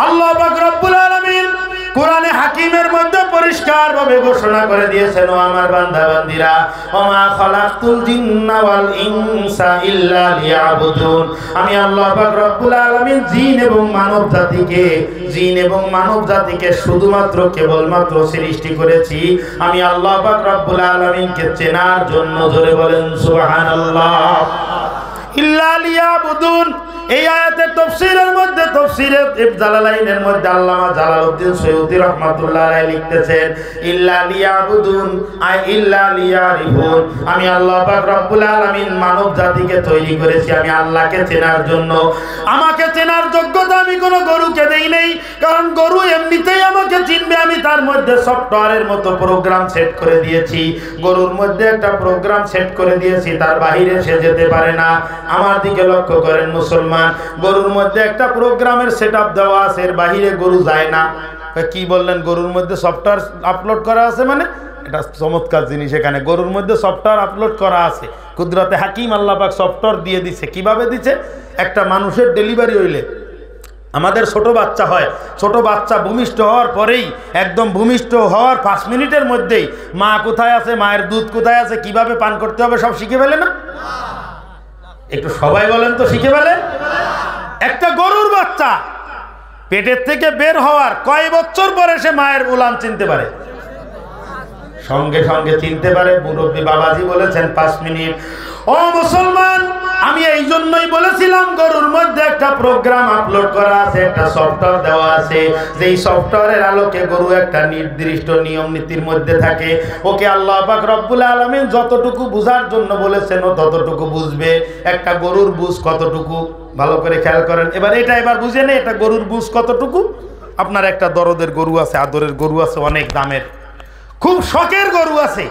আল্লাহ পাক রব্বুল আলামিন কোরআনে হাকিমের মধ্যে পরিষ্কারভাবে ঘোষণা করে দিয়েছেন, ও আমার বান্দা বান্দিরা, ওমা খালাকতুল জিন্না ওয়াল ইনসা ইল্লা লিয়াবুদুন, আমি আল্লাহ পাক রব্বুল আলামিন জিন এবং মানব জাতিকে শুধুমাত্র কেবলমাত্র সৃষ্টি করেছি আমি আল্লাহ পাক রব্বুল আলামিনকে চেনার জন্য। জোরে বলেন সুবহানাল্লাহ। ইল্লা লিয়াবুদুন, এই আয়াতের তাফসীরের মধ্যে তাফসীরে জালালাইনের মধ্যে আল্লামা জালালউদ্দিন সৈয়দী রাহমাতুল্লাহ আলাইহি লিখতেছেন, ইল্লা লিয়াবুদুন আই ইল্লা লিয়ারিফুন, আমি আল্লাহ পাক রব্বুল আলামিন মানব জাতিকে তৈরি করেছি আমি আল্লাহকে চেনার জন্য। আমাকে চেনার যোগ্যতা আমি কোনো গরুকে দেই নাই, কারণ গরু এমনিতেই আমাকে চিনবে। আমি তার মধ্যে সফটওয়্যারের মতো প্রোগ্রাম সেট করে দিয়েছি, গরুর মধ্যে একটা প্রোগ্রাম সেট করে দিয়েছি, তার বাইরে সে যেতে পারে না। আমার দিকে লক্ষ্য করেন মুসলমান, গরুর মধ্যে একটা প্রোগ্রামের সেটআপ দেওয়া আছে, এর বাইরে গরু যায় না। কি বললেন? গরুর মধ্যে সফটওয়্যার আপলোড করা আছে, মানে এটা চমৎকার জিনিস। এখানে গরুর মধ্যে সফটওয়্যার আপলোড করা আছে, কুদরতে হাকিম আল্লাহ পাক সফটওয়্যার দিয়ে দিছে। কিভাবে দিছে? একটা মানুষের ডেলিভারি হইলে আমাদের ছোট বাচ্চা হয়, ছোট বাচ্চা ভূমিষ্ঠ হওয়ার পরেই, একদম ভূমিষ্ঠ হওয়ার 5 মিনিটের মধ্যেই মা কোথায় আছে, মায়ের দুধ কোথায় আছে, কিভাবে পান করতে হবে সব শিখে ফেলে না? একটু সবাই বলেন তো, শিখে ফেলে। একটা গরুর বাচ্চা পেটের থেকে বের হওয়ার কয় বছর পরে সে মায়ের উলান চিনতে পারে? সঙ্গে সঙ্গে চিনতে পারে। মুরব্বী বাবাজি বলেছেন 5 মিনিট। ও মুসলমান, আমি এই জন্যই বলেছিলাম গরুর মধ্যে একটা প্রোগ্রাম আপলোড করা আছে, একটা সফটওয়্যার দেওয়া আছে, যেই সফটওয়্যারের আলোকে গরু একটা নির্দিষ্ট নিয়ম নীতির মধ্যে থাকে। ওকে আল্লাহ পাক রব্বুল আলামিন যতটুকু বুঝার জন্য বলেছেন ও ততটুকু বুঝবে। একটা গরুর বুঝ কতটুকু ভালো করে খেয়াল করেন। এবার বুঝে নেই একটা গরুর বুঝ কতটুকু। আপনার একটা দরদের গরু আছে, আদরের গরু আছে, অনেক দামের, খুব শখের গরু আছে,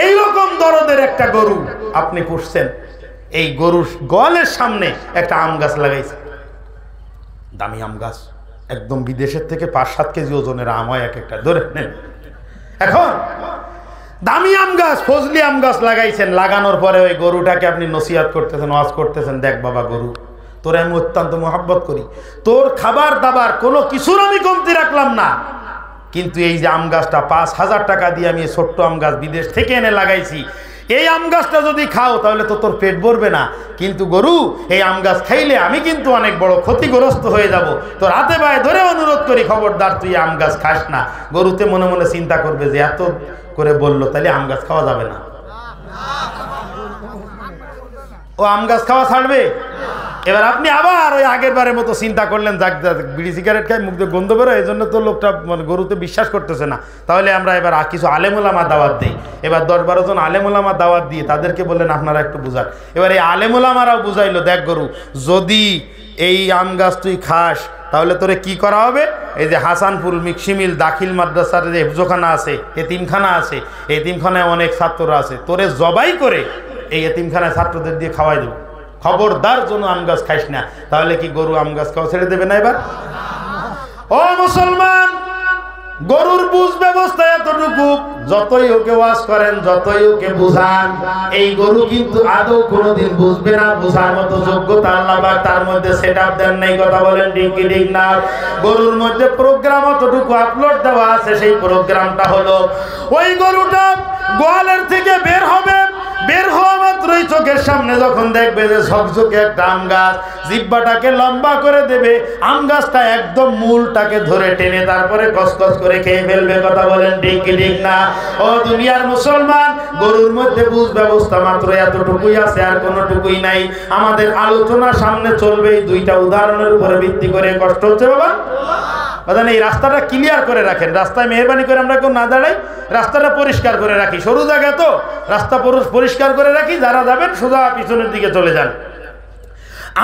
এইরকম দরদের একটা গরু আপনি পুষছেন। এই গরুর গোয়ালের সামনে একটা আম গাছ লাগাইছে, দামি আম গাছ, একদম বিদেশের থেকে 5-7 কেজি ওজনের আম হয় এক একটা, ধরে নেন। এখন দামি আম গাছ, ফজলি আম গাছ লাগাইছেন, লাগানোর পরে ওই গরুটাকে আপনি নসিহত করতেছেন, ওয়াজ করতেছেন, দেখ বাবা গরু, তোর আমি অত্যন্ত মহব্বত করি, তোর খাবার দাবার কোনো কিছুর আমি কমতি রাখলাম না, কিন্তু এই যে আম গাছটা 5,000 টাকা দিয়ে আমি ছোট্ট আম গাছ বিদেশ থেকে এনে লাগাইছি, এই আম গাছটা যদি খাও তাহলে তো তোর পেট ভরবে না, কিন্তু গরু এই আম গাছ খাইলে আমি কিন্তু অনেক বড় ক্ষতিগ্রস্ত হয়ে যাব, তোর হাতে পায়ে ধরে অনুরোধ করি খবরদার তুই আম গাছ খাস না। গরুতে মনে মনে চিন্তা করবে যে এত করে বললো, তাহলে আম গাছ খাওয়া যাবে না, ও আম গাছ খাওয়া ছাড়বে। এবার আপনি আবার ওই আগের বারের মতো চিন্তা করলেন, যাক বিড়ি সিগারেট খাই মুখ দিয়ে গন্ধ বেরো, এই জন্য তো লোকটা মানে গরুতে বিশ্বাস করতেছে না, তাহলে আমরা এবার কিছু আলেমুলামা দাওয়াত দিই। এবার 10-12 জন আলেমুলামা দাওয়াত দিয়ে তাদেরকে বললেন আপনারা একটু বুঝান। এবার এই আলেমুলামারাও বুঝাইলো, দেখ গরু যদি এই আম গাছ তুই খাস তাহলে তোরে কি করা হবে, এই যে হাসানপুর মিক্সিমিল দাখিল মাদ্রাসার যে হেফজোখানা আছে, এতিমখানা আছে, এতিমখানায় অনেক ছাত্ররা আছে, তোরে জবাই করে এই এতিমখানায় ছাত্রদের দিয়ে খাওয়াই দেবো, খবরদার জন্য আম গাছ খাইস না। তাহলে কি গরু আম গাছ খাওয়া ছেড়ে দেবে না? এবার ও মুসলমান, গরুর বুঝ ব্যবস্থা এতটুকু, যতই ওকে ওয়াজ করেন, যতই ওকে বুঝান, এই গরু কিন্তু আদৌ কোনোদিন বুঝবে না। বুঝার মতো যোগ্যতা আল্লাহ পাক তার মধ্যে সেটআপ দেন নাই। কথা বলেন ঠিক কি ঠিক না? গরুর মধ্যে প্রোগ্রাম অতটুকু আপলোড দেওয়া আছে, সেই প্রোগ্রামটা হলো ওই গরুটা গোয়ালের থেকে বের হবে, বের হওয়া মাত্রই চোখের সামনে যখন দেখবে যে ঝকঝকে একটা আম গাছ, জিহ্বাটাকে লম্বা করে দেবে, আম গাছটা একদম মূলটাকে ধরে টেনে তারপরে কসকস করে খেয়ে ফেলবে। কথা বলেন ঠিক কি ঠিক না? ও দুনিয়ার মুসলমান, গরুর মধ্যে বুঝ ব্যবস্থা মাত্র এতটুকুই আছে, আর কোনোটুকুই নাই। আমাদের আলোচনা সামনে চলবে এই 2টা উদাহরণের উপরে ভিত্তি করে। কষ্ট হচ্ছে বাবা? এই রাস্তাটা ক্লিয়ার করে রাখেন, রাস্তায় মেহরবানি করে আমরা কেউ না দাঁড়াই, রাস্তাটা পরিষ্কার করে রাখি, সরু জায়গা তো রাস্তা পরিষ্কার করে রাখি, যারা যাবেন সোজা পিছনের দিকে চলে যান।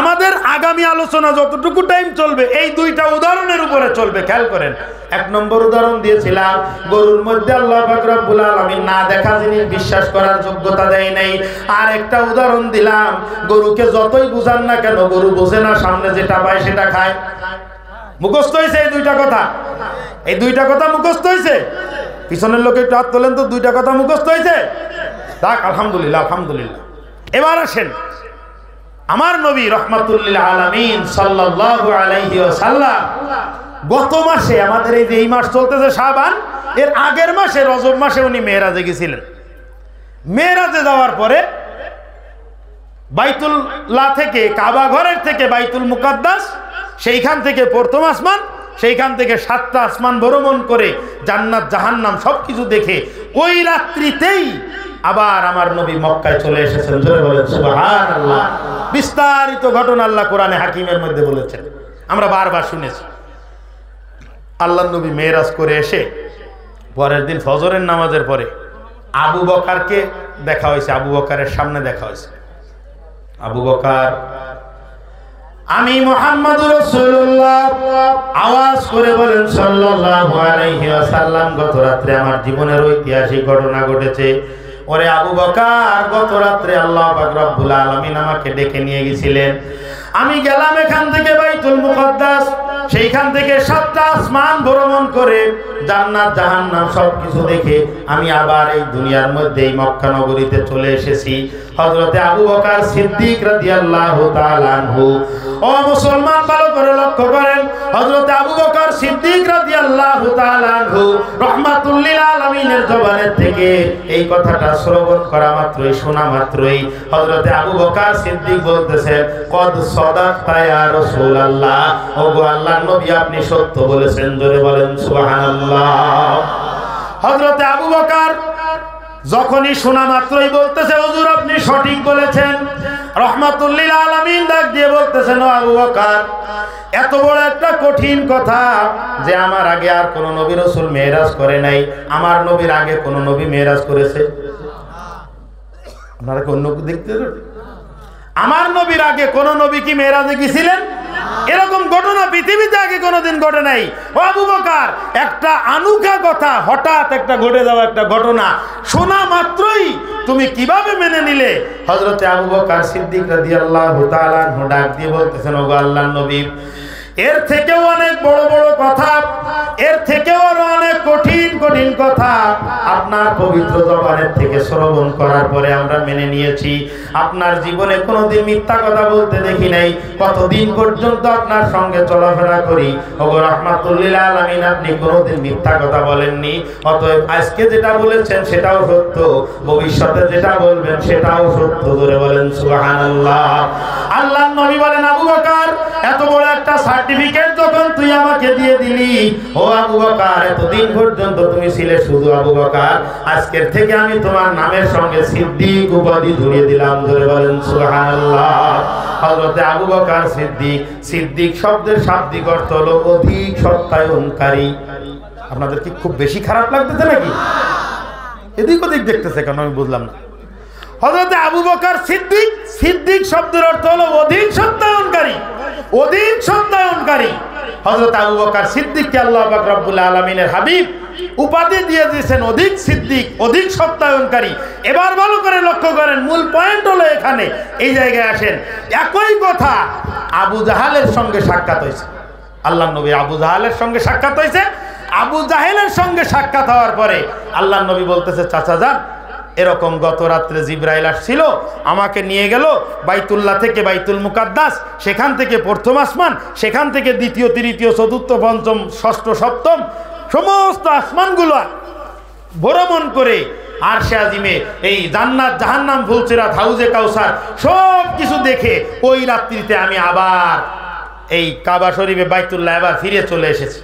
আমাদের আগামী আলোচনা যতটুকু টাইম চলবে এই 2টা উদাহরণের উপরে চলবে। খেয়াল করেন, 1 নম্বর উদাহরণ দিয়েছিলাম, গরুর মধ্যে আল্লাহ পাক রব্বুল আলামিন না দেখা জিনিস বিশ্বাস করার যোগ্যতা দেয় নাই। আর একটা উদাহরণ দিলাম, গরুকে যতই বুঝান না কেন গরু বোঝে না, সামনে যেটা পায় সেটা খায়। মুখস্থ হয়েছে এই 2টা কথা? এই 2টা কথা মুখস্থ হয়েছে? পিছনের লোকে একটু হাত তোলেন তো, 2টা কথা মুখস্থ হয়েছে? থাক, আলহামদুলিল্লাহ আলহামদুলিল্লাহ। এবার আসেন, আমার নবী রাহমাতুল লিল আলামিন সাল্লাল্লাহু আলাইহি ওয়াসাল্লাম গত মাসে আমাদের এই মাস চলতেছে শাবান, এর আগের মাসে রজব মাসে উনি মেরাজে গেছিলেন। মেরাজে যাওয়ার পরে বাইতুল্লাহ থেকে, কাবা ঘরের থেকে বাইতুল মুকাদ্দাস, সেইখান থেকে প্রথম আসমান, সেইখান থেকে 7টা আসমান ভ্রমণ করে জান্নাত জাহান্নাম সবকিছু দেখে ওই রাত্রিতেই আবার আমার নবী মক্কায় চলে এসেছেন। জোরে বলেন সুবহানাল্লাহ। বিস্তারিত ঘটনা আল্লাহ কোরআনে হাকিমের মধ্যে বলেছেন, আমরা বারবার শুনেছি। আল্লাহর নবী মেরাজ করে এসে পরের দিন ফজরের নামাজের পরে আবু বকরকে দেখা হয়েছে, আবু বকরের সামনে দেখা হয়েছে। আবু বকর, আমি মুহাম্মদুর রাসূলুল্লাহ, আওয়াজ করে বলেন সাল্লাল্লাহু আলাইহি ওয়াসাল্লাম, গত রাতে আমার জীবনের ঐতিহাসিক ঘটনা ঘটেছে। ওরে আবু বকর, গত রাতে আল্লাহ পাক রব্বুল আলামিন আমাকে ডেকে নিয়ে গেছিলেন। আমি গেলাম এখান থেকে বাইতুল মুকাদ্দাস, সেইখান থেকে 7টা আসমান ভ্রমণ করে জান্নাত জাহান্নাম সবকিছু দেখে আমি আবার এই দুনিয়ার মধ্যে এই মক্কা নগরীতে চলে এসেছি। হযরতে আবু বকর সিদ্দিক রাদিয়াল্লাহু তাআলা আনহু, ও মুসলমান ভালো করে লক্ষ্য করেন, হযরতে আবু বকর সিদ্দিক রাদিয়াল্লাহু তাআলা আনহু রাহমাতুল লিল আলামিনের জবানের থেকে এই কথাটা শ্রবণ করা মাত্রই, শোনা মাত্রই হযরতে আবু বকর সিদ্দিক বলতেছেন, কদ সাদাকতা ইয়া রাসূলুল্লাহ, ওগো আল্লাহর নবী আপনি সত্য বলেছেন। জোরে বলেন সুবহানাল্লাহ। হযরতে আবু বকর যখনই শোনা মাত্রই বলতেছে, হুজুর আপনি সঠিক বলেছেন। রাহমাতুল লিল আলামিন ডাক দিয়ে বলতেছেন, ও আবু বকর, এত বড় একটা কঠিন কথা যে আমার আগে আর কোন নবী রাসূল মেরাজ করে নাই, আমার নবীর আগে কোন নবী মেরাজ করেছে? আপনারা কি অন্য দেখতে? আমার নবীর আগে কোন নবী কি মেরাজে গেছিলেন? এরকম ঘটনা পৃথিবীতে আগে কোনোদিন ঘটে নাই। ও আবু বকর, একটা আনুকা কথা, হঠাৎ একটা ঘটে যাওয়া একটা ঘটনা শোনা মাত্রই তুমি কিভাবে মেনে নিলে? হযরতে আবু বকর সিদ্দিক রাদিয়াল্লাহু তাআলা আনহু ডাক দিয়ে বলতেছেন, ওগো আল্লাহর নবী, এর থেকেও অনেক বড় বড় কথা, এর থেকেও অনেক কঠিন কঠিন কথা আপনার পবিত্র জবানের থেকে শ্রবণ করার পরে আমরা মেনে নিয়েছি। আপনার জীবনে কোনোদিন মিথ্যা কথা বলতে দেখি নাই, কতদিন পর্যন্ত আপনার সঙ্গে চলাফেরা করি, ওগো রাহমাতুল লিল আলামিন আপনি কোনোদিন মিথ্যা কথা বলেননি। অতএব আজকে যেটা বলেছেন সেটাও সত্য, ভবিষ্যতে যেটা বলবেন সেটাও সত্য। জোরে বলেন সুবহানাল্লাহ। আল্লাহর নবী বলেন, আবু বকর, এত বড় একটা সার্টিফিকেট যখন তুই আমাকে দিয়ে দিলি, ও আবু বকর, এতদিন পর্যন্ত তুমি ছিলে শুধু আবু বকর, আজকের থেকে আমি তোমার নামের সঙ্গে সিদ্দিক উপাধি ধরিয়ে দিলাম। ধরে বলেন সুবহানাল্লাহ। হযরতে আবু বকর সিদ্দিক, সিদ্দিক শব্দের শাব্দিক অর্থ হলো অধিক সত্যায়নকারী। আপনাদের কি খুব বেশি খারাপ লাগতেছে নাকি? এদিক ওদিক দেখতেছে কেন আমি বুঝলাম না। হযরতে আবু বকর সিদ্দিক, সিদ্দিক শব্দের অর্থ হলো অধিক সত্যায়নকারী, অধিক সত্যায়নকারী। হযরত আবু বকর সিদ্দিককে আল্লাহ পাক রব্বুল আলামিনের হাবিব উপাধি দিয়ে দিয়েছেন অধিক সিদ্দিক, অধিক সত্যায়নকারী। এবার ভালো করে লক্ষ্য করেন, মূল পয়েন্ট হলো এখানে, এই জায়গায় আসেন। একই কথা আবু জাহালের সঙ্গে সাক্ষাৎ হয়েছে, আল্লাহর নবী আবু জাহালের সঙ্গে সাক্ষাৎ হয়েছে। আবু জাহেলের সঙ্গে সাক্ষাৎ হওয়ার পরে আল্লাহর নবী বলতেছে, চাচা যান, এরকম গত রাত্রে জিবরাইল আসছিল, আমাকে নিয়ে গেল বাইতুল্লাহ থেকে বাইতুল মুকাদ্দাস, সেখান থেকে প্রথম আসমান, সেখান থেকে দ্বিতীয়, তৃতীয়, চতুর্থ, পঞ্চম, ষষ্ঠ, সপ্তম সমস্ত আসমানগুলো ভ্রমণ করে আরশে আজিমে এই জান্নাত জাহান্নাম ফুলসিরাত হাউজে কাউসার সব কিছু দেখে ওই রাত্রিতে আমি আবার এই কাবা শরীফে বাইতুল্লাহ এবার ফিরে চলে এসেছি।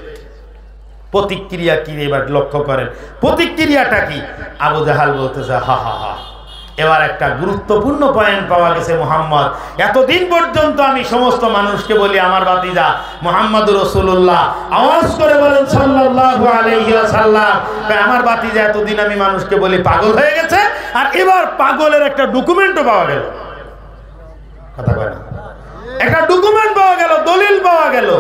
প্রতিক্রিয়া কি এবার লক্ষ্য করেন, প্রতিক্রিয়াটা কি? আবু জাহাল বলতেছে, হা হা হা, এবার একটা গুরুত্বপূর্ণ পয়েন্ট পাওয়া গেছে। মুহাম্মদ, এতদিন পর্যন্ত আমি সমস্ত মানুষকে বলি আমার ভাতিজা মুহাম্মদুর রাসূলুল্লাহ, আওয়াজ করে বলেন সাল্লাল্লাহু আলাইহি ওয়াসাল্লাম, আমার ভাতিজা এতদিন আমি মানুষকে বলি পাগল হয়ে গেছে, আর এবার পাগলের একটা ডকুমেন্টও পাওয়া গেল। কথা কয় না? একটা ডকুমেন্ট পাওয়া গেল, দলিল পাওয়া গেল।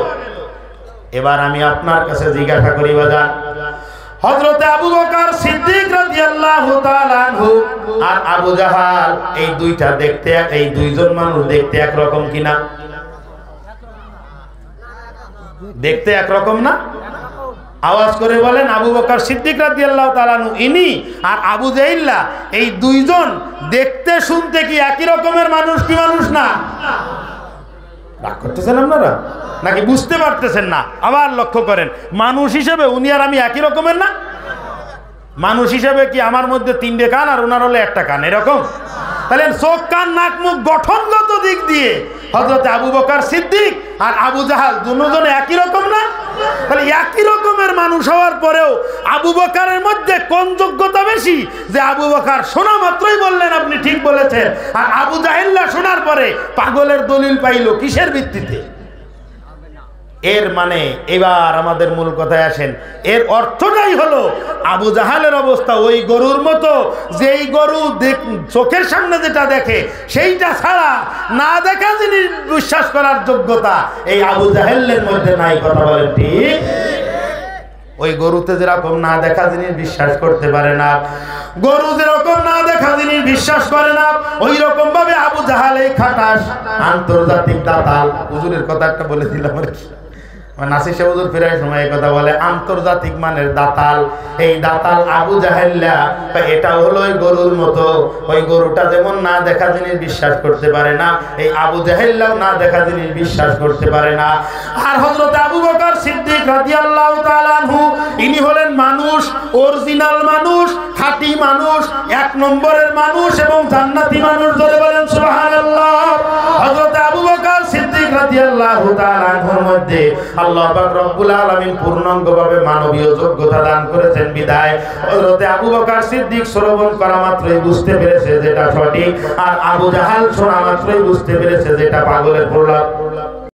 এবার আমি আপনার কাছে জিজ্ঞাসা করি বাজান, হযরতে আবু বকর সিদ্দিক রাদিয়াল্লাহু তাআলা আনহু আর আবু জাহাল, এই দুইটা দেখতে, এই দুইজন মানুষ দেখতে একরকম কিনা? দেখতে একরকম না? আওয়াজ করে বলেন, আবু বকর সিদ্দিক রাদিয়াল্লাহু তাআলা আনহু ইনি আর আবু জাহিল্লা, এই দুইজন দেখতে শুনতে কি একই রকমের মানুষ কি মানুষ না? রাগ করতেছেন আপনারা? নাকি বুঝতে পারতেছেন না? আবার লক্ষ্য করেন, মানুষ হিসেবে উনি আর আমি একই রকমের না? মানুষ হিসেবে কি আমার মধ্যে 3টে কান আর ওনার হলে 1টা কান, এরকম? তাহলে চোখ কান নাক মুখ গঠনগত দিক দিয়ে হযরত আবু বকর সিদ্দিক আর আবু জাহাল দুজনে একই রকম না? তাহলে একই রকমের মানুষ হওয়ার পরেও আবু বকরের মধ্যে কোন যোগ্যতা বেশি যে আবু বকর শোনা মাত্রই বললেন আপনি ঠিক বলেছেন, আর আবু জাহেল্লা শোনার পরে পাগলের দলিল পাইল কিসের ভিত্তিতে? এর মানে এবার আমাদের মূল কথায় আসেন, এর অর্থটাই হলো আবু জাহালের অবস্থা ওই গরুর মতো, যেই গরু চোখের সামনে যেটা দেখে সেইটা ছাড়া না দেখা জিনিস বিশ্বাস করার যোগ্যতা এই আবু জাহেলের মধ্যে নাই। কথা বলেন ঠিক? ওই গরুতে যেরকম না দেখা জিনিস বিশ্বাস করতে পারে না, গরু যেরকম না দেখা জিনিস বিশ্বাস করে না, ওই রকম ভাবে আবু জাহাল এই খাটাস আন্তর্জাতিক দাতাল, হুজুরের কথা একটা বলে দিলাম আর কি, নাসির সাহেব হুজুর ফেরার সময় কথা বলে আন্তর্জাতিক মানের দাতাল, এই দাতাল আবু জাহেল্লা এটা হলো ওই গরুর মতো, ওই গরুটা যেমন না দেখা জিনিস বিশ্বাস করতে পারে না, এই আবু জাহেল্লাও না দেখা জিনিস বিশ্বাস করতে পারে না। আর হযরত আবু বকর সিদ্দিক রাদিয়াল্লাহু তাআলা আনহু ইনি হলেন মানুষ, অরিজিনাল মানুষ, খাঁটি মানুষ, 1 নম্বরের মানুষ এবং জান্নাতি মানুষ। ধরে বলেন সুবহানাল্লাহ। হযরত আবু বকর সিদ্দিক রাদিয়াল্লাহু তাআলা আনহুর মধ্যে আল্লাহ পাক রব্বুল আলামিন পূর্ণাঙ্গভাবে মানবীয় যোগ্যতা দান করেছেন বিদায় হযরত আবু বকর সিদ্দিক শ্রবণ করা মাত্রই বুঝতে পেরেছে যেটা সঠিক, আর আবু জাহাল শোনা মাত্রই বুঝতে পেরেছে যেটা পাগলের প্রলাপ।